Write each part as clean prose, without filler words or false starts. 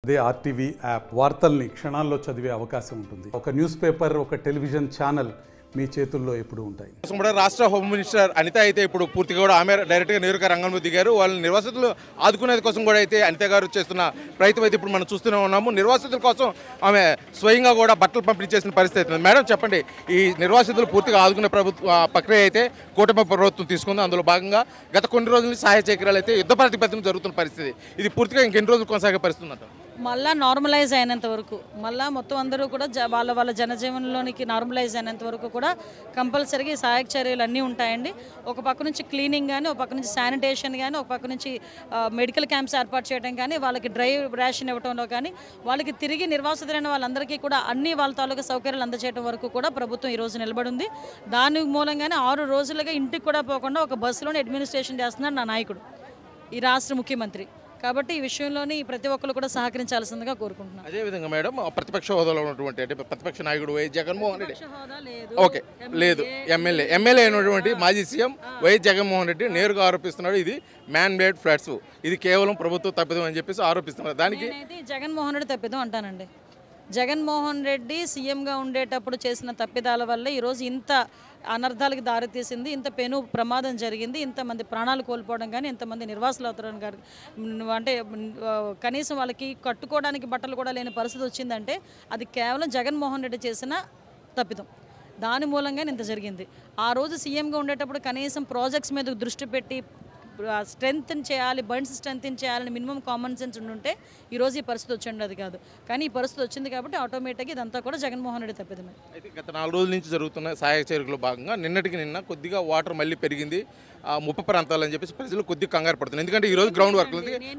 అదే RTV app వార్తల్ని క్షణాల్లో చదివే అవకాశం ఉంటుంది. ఒక న్యూస్ పేపర్, ఒక టెలివిజన్ ఛానల్ మీ చేతుల్లో ఎప్పుడు ఉంటాయి. రాష్ట్ర హోమ్ మినిస్టర్ అనిత అయితే ఇప్పుడు పూర్తిగా కూడా ఆమె డైరెక్ట్గా నేరుగా రంగంలో దిగారు. వాళ్ళని నిర్వాసితులు ఆదుకునేది కోసం కూడా అయితే అనిత గారు చేస్తున్న ప్రయత్నం అయితే ఇప్పుడు మనం చూస్తూనే ఉన్నాము. నిర్వాసితుల కోసం ఆమె స్వయంగా కూడా బట్టలు పంపిణీ చేసిన పరిస్థితి అవుతుంది. మేడం చెప్పండి, ఈ నిర్వాసితులు పూర్తిగా ఆదుకునే ప్రక్రియ అయితే కూటమి ప్రభుత్వం తీసుకుంది. అందులో భాగంగా గత కొన్ని రోజుల నుంచి సహాయ చక్రాలు అయితే యుద్ధ ప్రాతిపదికన జరుగుతున్న పరిస్థితి. ఇది పూర్తిగా ఇంకెన్ని రోజులు కొనసాగే పరిస్థితి అంట. మళ్ళీ నార్మలైజ్ అయినంత వరకు, మళ్ళీ మొత్తం అందరూ కూడా వాళ్ళ జనజీవనంలోనికి నార్మలైజ్ అయినంత వరకు కూడా కంపల్సరీగా ఈ సహాయక చర్యలు అన్నీ ఉంటాయండి. ఒక పక్క నుంచి క్లీనింగ్ కానీ, ఒక పక్క నుంచి శానిటేషన్ కానీ, ఒక పక్క నుంచి మెడికల్ క్యాంప్స్ ఏర్పాటు చేయడం కానీ, వాళ్ళకి డ్రై రేషన్ ఇవ్వడంలో కానీ, వాళ్ళకి తిరిగి నిర్వాసితులైన వాళ్ళందరికీ కూడా అన్ని వాళ్ళ తాలూకా సౌకర్యాలు అందజేయడం వరకు కూడా ప్రభుత్వం ఈరోజు నిలబడి ఉంది. దాని మూలంగానే 6 రోజులుగా ఇంటికి కూడా పోకుండా ఒక బస్సులోనే అడ్మినిస్ట్రేషన్ చేస్తున్నాడు నా నాయకుడు, ఈ రాష్ట్ర ముఖ్యమంత్రి. కాబట్టి ఈ విషయంలోని ప్రతి ఒక్కరు కూడా సహకరించాల్సిందిగా కోరుకుంటున్నాను. అదేవిధంగా మేడం, ప్రతిపక్ష హోదాలో ఉన్నటువంటి అంటే ప్రతిపక్ష నాయకుడు వైఎస్ జగన్మోహన్ రెడ్డి ఓకే లేదు ఎమ్మెల్యే అయినటువంటి మాజీ సీఎం వైఎస్ జగన్మోహన్ రెడ్డి నేరుగా ఆరోపిస్తున్నాడు ఇది మ్యాన్ మేడ్ ఫ్లడ్స్, ఇది కేవలం ప్రభుత్వ తప్పిదం అని చెప్పేసి ఆరోపిస్తున్నారు. దానికి జగన్మోహన్ రెడ్డి తప్పిదం అంటానండి. జగన్మోహన్ రెడ్డి సీఎంగా ఉండేటప్పుడు చేసిన తప్పిదాల వల్ల ఈరోజు ఇంత అనర్థాలకు దారితీసింది, ఇంత పెను ప్రమాదం జరిగింది, ఇంతమంది ప్రాణాలు కోల్పోవడం కానీ, ఇంతమంది నిర్వాసులు అవుతారని కానీ, అంటే కనీసం వాళ్ళకి కట్టుకోవడానికి బట్టలు కూడా లేని పరిస్థితి వచ్చిందంటే అది కేవలం జగన్మోహన్ రెడ్డి చేసిన తప్పిదం. దాని మూలంగానే ఇంత జరిగింది. ఆ రోజు సీఎంగా ఉండేటప్పుడు కనీసం ప్రాజెక్ట్స్ మీద దృష్టి పెట్టి స్ట్రెంగ్త్ చేయాలి, బండ్స్ స్ట్రెంగ్త్ చేయాలని మినిమం కామన్ సెన్స్ ఉండుంటే ఈరోజు ఈ పరిస్థితి వచ్చింది అది కాదు. కానీ ఈ పరిస్థితి వచ్చింది కాబట్టి ఆటోమేటిక్గా ఇదంతా కూడా జగన్మోహన్ రెడ్డి తప్పిదమే. అయితే గత 4 రోజుల నుంచి జరుగుతున్న సహాయక చర్యల్లో భాగంగా నిన్న కొద్దిగా వాటర్ మళ్ళీ పెరిగింది ముప్ప ప్రాంతాలు అని చెప్పేసి ప్రజలు కొద్దిగా కంగారు పడుతున్నారు. ఎందుకంటే ఈ రోజు గ్రౌండ్ వర్క్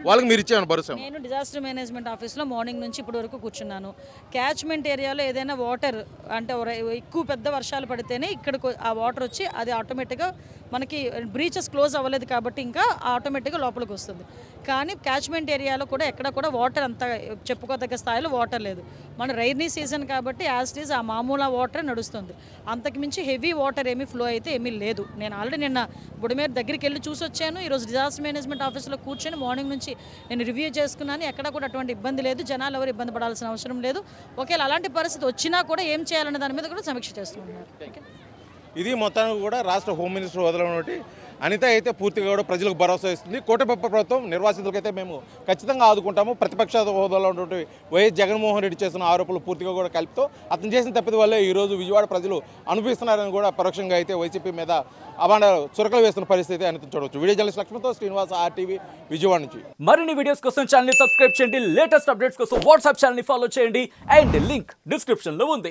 వాళ్ళకి మీరు ఇచ్చాను భరోసా. నేను డిజాస్టర్ మేనేజ్మెంట్ ఆఫీస్లో మార్నింగ్ నుంచి ఇప్పటి వరకు కూర్చున్నాను. క్యాచ్మెంట్ ఏరియాలో ఏదైనా వాటర్ అంటే ఎక్కువ పెద్ద వర్షాలు పడితేనే ఇక్కడ ఆ వాటర్ వచ్చి అది ఆటోమేటిక్గా మనకి బ్రీచెస్ క్లోజ్ అవ్వలేదు కాబట్టి ఇంకా ఆటోమేటిక్గా లోపలికి వస్తుంది. కానీ క్యాచ్మెంట్ ఏరియాలో కూడా ఎక్కడ కూడా వాటర్ అంత చెప్పుకోదగ్గ స్థాయిలో వాటర్ లేదు. మన రైనీ సీజన్ కాబట్టి యాజ్ ఇట్ ఈజ్ ఆ మామూలు వాటర్ నడుస్తుంది. అంతకుమించి హెవీ వాటర్ ఏమీ ఫ్లో అయితే ఏమీ లేదు. నేను ఆల్రెడీ నిన్న బుడమేరు దగ్గరికి వెళ్ళి చూసి వచ్చాను. ఈరోజు డిజాస్టర్ మేనేజ్మెంట్ ఆఫీస్లో కూర్చొని మార్నింగ్ నుంచి నేను రివ్యూ చేసుకున్నాను. ఎక్కడ కూడా అటువంటి ఇబ్బంది లేదు, జనాలు ఎవరు ఇబ్బంది పడాల్సిన అవసరం లేదు. ఒకవేళ అలాంటి పరిస్థితి వచ్చినా కూడా ఏం చేయాలనే దాని మీద కూడా సమీక్ష చేస్తున్నారు. ఇది మొత్తానికి కూడా రాష్ట్ర హోమ్ మినిస్టర్ హోదాలో ఉన్నటువంటి అనిత అయితే పూర్తిగా కూడా ప్రజలకు భరోసా ఇస్తుంది. కూటమి ప్రభుత్వం నిర్వాసితులకైతే మేము ఖచ్చితంగా ఆదుకుంటాము. ప్రతిపక్ష హోదాలో ఉన్నటువంటి వైఎస్ జగన్మోహన్ రెడ్డి చేసిన ఆరోపణలు పూర్తిగా కూడా కలుపుతూ అతను చేసిన తప్పిద వల్లే ఈరోజు విజయవాడ ప్రజలు అనుభవిస్తున్నారని కూడా పరోక్షంగా అయితే వైసీపీ మీద అవాండ చురకలు వేస్తున్న పరిస్థితి అనిత చూడవచ్చు. వీడియో జర్నలిస్ట్ లక్ష్మణ్తో శ్రీనివాస్, ఆర్టీవీ విజయవాడ నుంచి. మరిన్ని వీడియోస్ కోసం ఛానల్ సబ్స్క్రైబ్ చేయండి. లేటెస్ట్ అప్డేట్స్ కోసం వాట్సాప్ ఛానల్ ఫాలో చేయండి. అండ్ లింక్ డిస్క్రిప్షన్ లో ఉంది.